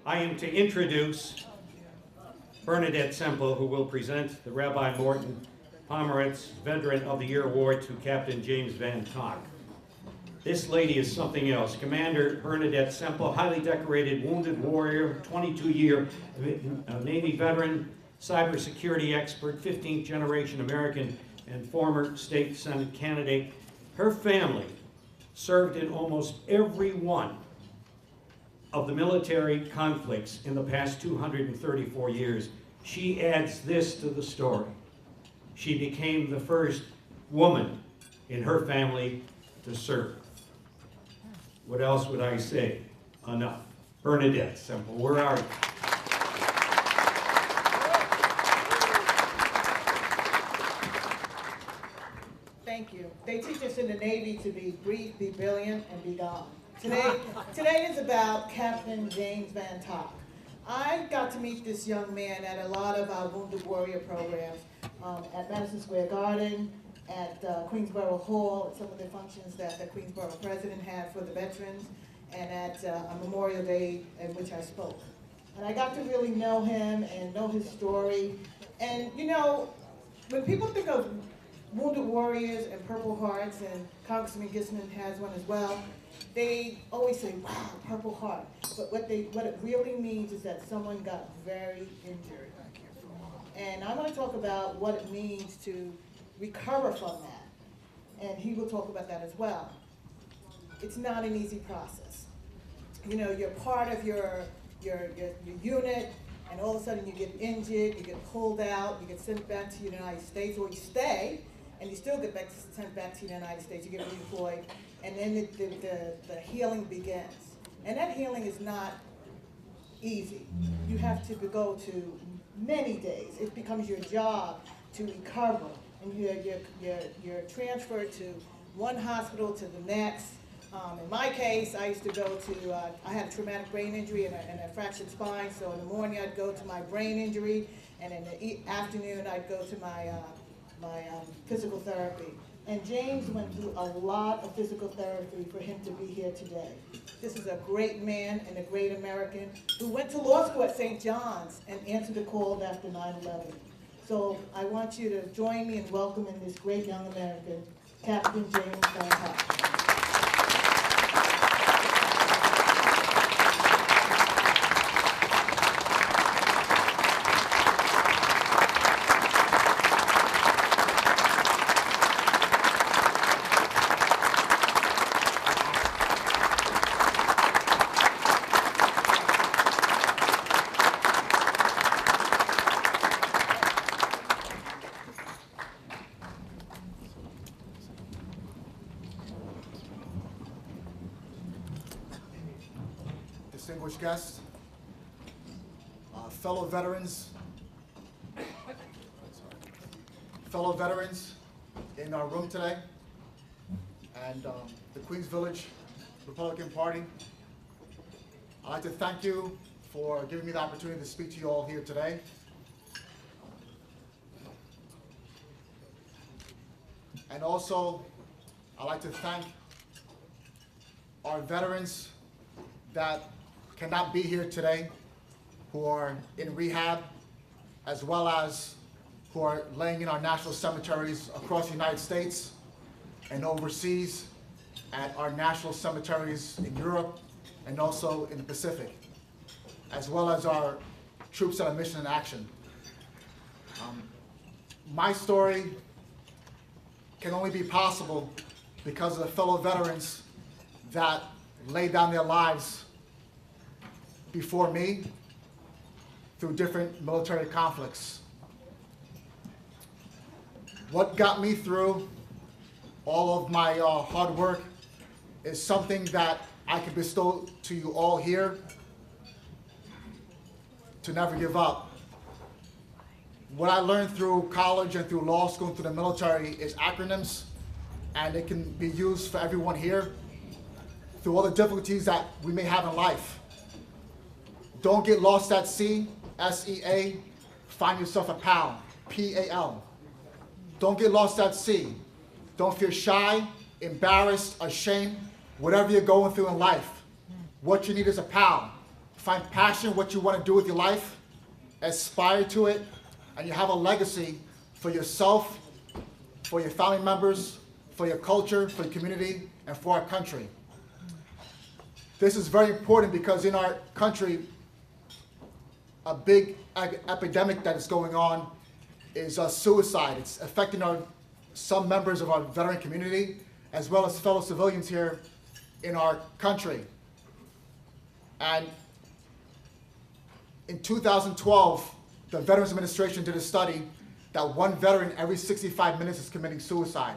I am to introduce Bernadette Semple, who will present the Rabbi Morton Pomeranz Veteran of the Year Award to Captain James Van Thach. This lady is something else. Commander Bernadette Semple, highly decorated wounded warrior, 22-year Navy veteran, cybersecurity expert, 15th generation American, and former state Senate candidate. Her family served in almost every one of the military conflicts in the past 234 years. She adds this to the story. She became the first woman in her family to serve. What else would I say? Enough. Bernadette Semple, where are you? Thank you. They teach us in the Navy to be brief, be brilliant, and be gone. Today is about Captain James Van Thach. I got to meet this young man at a lot of our Wounded Warrior programs, at Madison Square Garden, at Queensborough Hall, at some of the functions that the Queensborough president had for the veterans, and at a Memorial Day at which I spoke. And I got to really know him and know his story. And you know, when people think of Wounded Warriors and Purple Hearts, and Congressman Gisman has one as well, they always say, wow, Purple Heart. But what it really means is that someone got very injured. And I want to talk about what it means to recover from that. And he will talk about that as well. It's not an easy process. You know, you're part of your unit, and all of a sudden you get injured, you get pulled out, you get sent back to the United States, or you stay, and you still get sent back to the United States, you get redeployed, and then the healing begins. And that healing is not easy. You have to go to many days. It becomes your job to recover, and you're transferred to one hospital to the next. In my case, I used to go to, I had a traumatic brain injury and a fractured spine, so in the morning I'd go to my brain injury, and in the afternoon I'd go to my physical therapy. And James went through a lot of physical therapy for him to be here today. This is a great man and a great American who went to law school at St. John's and answered the call after 9/11. So I want you to join me in welcoming this great young American, Captain James Van Thach. Distinguished guests, fellow veterans in our room today, and the Queens Village Republican Party, I'd like to thank you for giving me the opportunity to speak to you all here today. And also, I'd like to thank our veterans that cannot be here today, who are in rehab, as well as who are laying in our national cemeteries across the United States and overseas at our national cemeteries in Europe and also in the Pacific, as well as our troops on a mission in action. My story can only be possible because of the fellow veterans that laid down their lives before me through different military conflicts. What got me through all of my hard work is something that I can bestow to you all here: to never give up. What I learned through college and through law school and through the military is acronyms, and it can be used for everyone here through all the difficulties that we may have in life. Don't get lost at sea, S-E-A. Find yourself a pal, P-A-L. Don't get lost at sea. Don't feel shy, embarrassed, ashamed, whatever you're going through in life. What you need is a pal. find passion in what you want to do with your life, aspire to it, and you have a legacy for yourself, for your family members, for your culture, for your community, and for our country. This is very important because in our country, a big epidemic that is going on is suicide. It's affecting some members of our veteran community, as well as fellow civilians here in our country. And in 2012, the Veterans Administration did a study that one veteran every 65 minutes is committing suicide.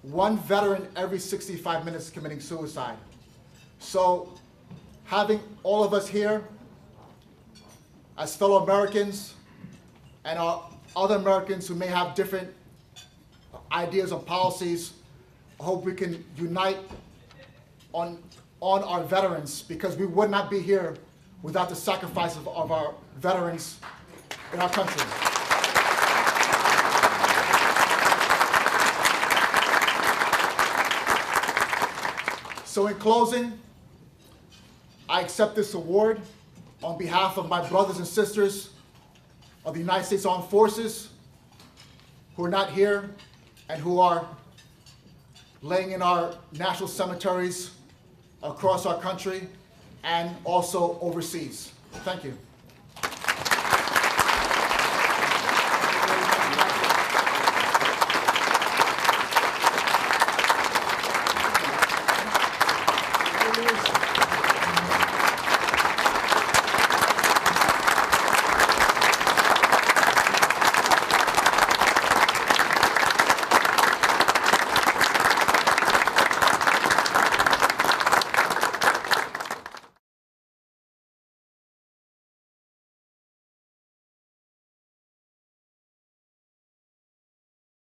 One veteran every 65 minutes is committing suicide. So having all of us here as fellow Americans and our other Americans who may have different ideas on policies, I hope we can unite on our veterans, because we would not be here without the sacrifice of our veterans in our country. So in closing, I accept this award on behalf of my brothers and sisters of the United States Armed Forces who are not here and who are laying in our national cemeteries across our country and also overseas. Thank you.